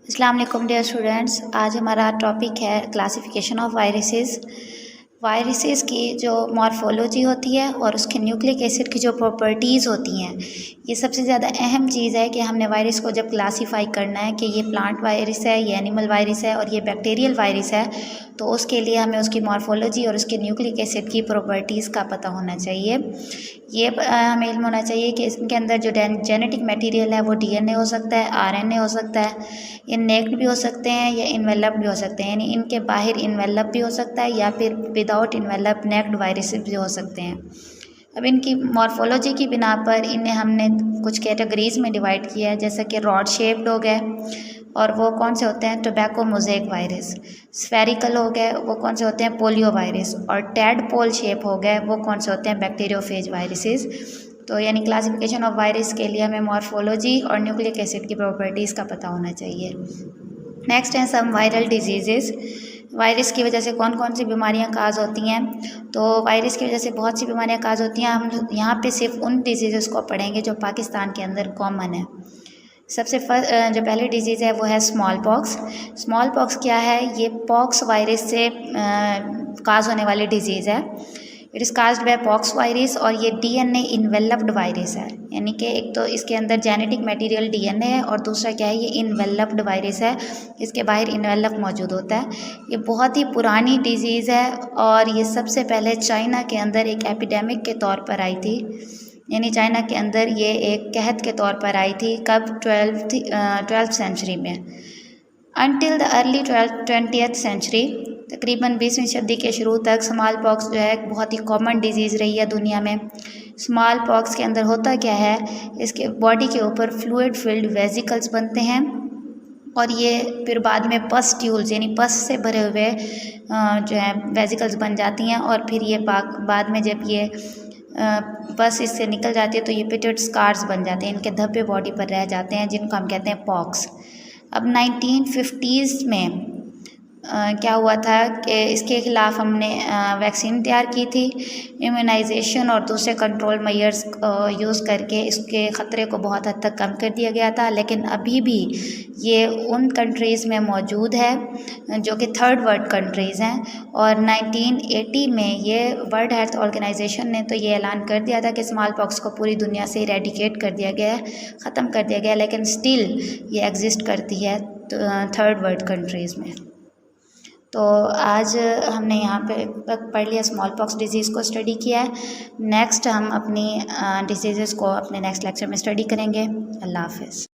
अस्सलाम वालेकुम dear students. आज हमारा टॉपिक है क्लासिफिकेशन ऑफ वायरसेस। वायरसेस की जो मॉर्फोलॉजी होती है और उसके न्यूक्लिक एसिड की जो प्रॉपर्टीज़ होती हैं, ये सबसे ज़्यादा अहम चीज़ है कि हमने वायरस को जब क्लासीफाई करना है कि ये प्लांट वायरस है, ये एनिमल वायरस है और ये बैक्टीरियल वायरस है, तो उसके लिए हमें उसकी मॉर्फोलॉजी और उसके न्यूक्लिक एसिड की प्रॉपर्टीज़ का पता होना चाहिए। ये हमें इल्म होना चाहिए कि इसके अंदर जो जेनेटिक मटेरियल है वो डीएनए हो सकता है, आरएनए हो सकता है, ये नेक्ड भी हो सकते हैं या इन्वेलप्ड भी हो सकते हैं, यानी इनके बाहर इन्वेलप भी हो सकता है या फिर विदाउट इन्वेलप नेक्ड वायरसेस भी हो सकते हैं। अब इनकी मॉर्फोलॉजी की बिना पर इन्हें हमने कुछ कैटेगरीज़ में डिवाइड किया है, जैसा कि रॉड शेप्ड हो गए और वो कौन से होते हैं, टोबैको मोज़ेक वायरस। स्फेरिकल हो गए, वो कौन से होते हैं, पोलियो वायरस। और टैडपोल शेप हो गए, वो कौन से होते हैं, बैक्टीरियोफेज वायरसेस। तो यानी क्लासिफिकेशन ऑफ वायरस के लिए हमें मॉर्फोलॉजी और न्यूक्लिक एसिड की प्रॉपर्टीज़ का पता होना चाहिए। नेक्स्ट है सम वायरल डिजीज़ेज़। वायरस की वजह से कौन कौन सी बीमारियां काज होती हैं, तो वायरस की वजह से बहुत सी बीमारियां काज होती हैं। हम यहाँ पे सिर्फ उन डिजीज़ को पढ़ेंगे जो पाकिस्तान के अंदर कॉमन है। सबसे जो पहली डिजीज़ है वो है स्मॉल पॉक्स। स्मॉल पॉक्स क्या है, ये पॉक्स वायरस से काज होने वाली डिजीज़ है। It is caused by pox virus और ये डीएनए इन्वेलप्ड वायरस है, यानी कि एक तो इसके अंदर जेनेटिक मटेरियल डीएनए है और दूसरा क्या है, ये इन्वेलप्ड वायरस है, इसके बाहर इन्वेलप मौजूद होता है। ये बहुत ही पुरानी डिजीज़ है और ये सबसे पहले चाइना के अंदर एक एपिडेमिक के तौर पर आई थी, यानी चाइना के अंदर ये एक कहत के तौर पर आई थी। कब, 12th सेंचुरी में। Until the early 20th century, तकरीबन 20वीं सदी के शुरू तक स्मॉल पॉक्स जो है बहुत ही कॉमन डिजीज़ रही है दुनिया में। स्मॉल पॉक्स के अंदर होता क्या है, इसके बॉडी के ऊपर फ्लूइड फिल्ड वेजिकल्स बनते हैं और ये फिर बाद में पस ट्यूल्स यानी पस से भरे हुए जो है वेजिकल्स बन जाती हैं और फिर ये बाद में जब ये पस इससे निकल जाती है तो ये पिटेड स्कार्स बन जाते हैं, इनके धब्बे बॉडी पर रह जाते हैं, जिनको हम कहते हैं पॉक्स। अब 1950s में क्या हुआ था कि इसके ख़िलाफ़ हमने वैक्सीन तैयार की थी। इम्यूनाइजेशन और दूसरे कंट्रोल मेजर्स यूज़ करके इसके ख़तरे को बहुत हद तक कम कर दिया गया था, लेकिन अभी भी ये उन कंट्रीज़ में मौजूद है जो कि थर्ड वर्ल्ड कंट्रीज़ हैं। और 1980 में ये वर्ल्ड हेल्थ ऑर्गेनाइजेशन ने तो ये ऐलान कर दिया था कि स्मॉल पॉक्स को पूरी दुनिया से इरेडिकेट कर दिया गया है, ख़त्म कर दिया गया है, लेकिन स्टिल ये एग्जिस्ट करती है थर्ड वर्ल्ड कंट्रीज़ में। तो आज हमने यहाँ पे पढ़ लिया, स्मॉल पॉक्स डिजीज़ को स्टडी किया है। नेक्स्ट हम अपनी डिजीज़ को अपने नेक्स्ट लेक्चर में स्टडी करेंगे। अल्लाह हाफ़िज़।